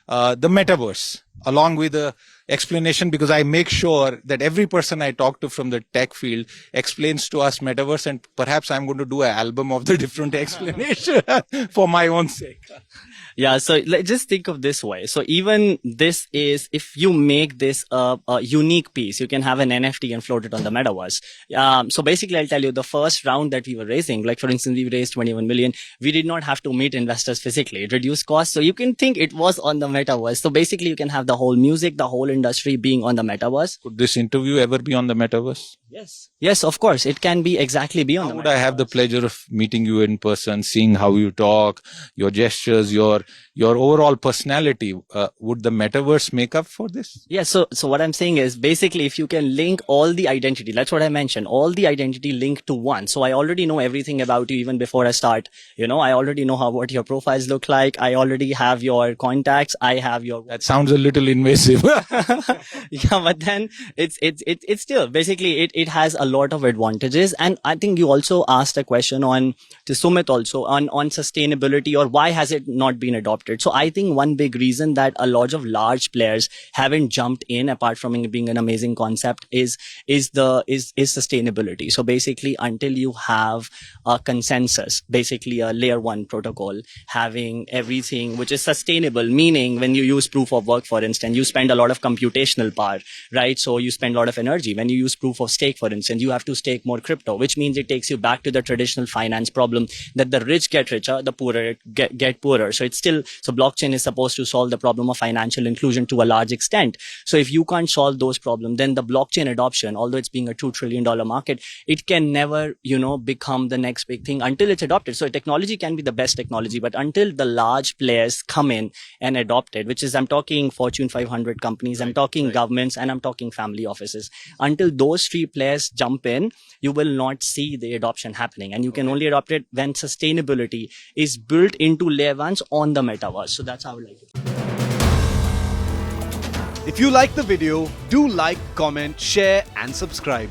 the metaverse, along with the explanation, because I make sure that every person I talk to from the tech field explains to us metaverse, and perhaps I'm going to do an album of the different explanation for my own sake. Yeah, so just think of this way. So even this is, if you make this a unique piece, you can have an NFT and float it on the metaverse. So basically, I'll tell you, the first round that we were raising, like for instance, we raised 21 million. We did not have to meet investors physically. It reduced costs. So you can think it was on the metaverse. So basically, you can have the whole music, the whole industry being on the metaverse. Could this interview ever be on the metaverse? Yes. Yes, of course. It can be exactly be on the metaverse. Would I have the pleasure of meeting you in person, seeing how you talk, your gestures, your overall personality? Would the metaverse make up for this? Yeah. So what I'm saying is, basically, if you can link all the identity, that's what I mentioned, all the identity linked to one. So I already know everything about you even before I start. I already know what your profiles look like. I already have your contacts. I have your. That sounds a little invasive. Yeah, but then it's still basically it has a lot of advantages. And I think you also asked a question to Sumit also on sustainability, or why has it not been adopted? So I think one big reason that a lot of large players haven't jumped in, apart from it being an amazing concept, is sustainability. So basically, until you have a consensus, basically a layer 1 protocol having everything which is sustainable, meaning when you use proof of work, for instance, you spend a lot of computational power, right? So you spend a lot of energy. When you use proof of stake, for instance, you have to stake more crypto, which means it takes you back to the traditional finance problem that the rich get richer, the poorer get poorer. So blockchain is supposed to solve the problem of financial inclusion to a large extent. So if you can't solve those problems, then the blockchain adoption, although it's being a $2 trillion market, it can never, become the next big thing until it's adopted. So technology can be the best technology, but until the large players come in and adopt it, which is, I'm talking Fortune 500 companies, I'm talking governments, and I'm talking family offices. Until those 3 players jump in, you will not see the adoption happening. And you can only adopt it when sustainability is built into layer 1s on the metaverse. So that's how I like it. If you like the video, do like, comment, share and subscribe.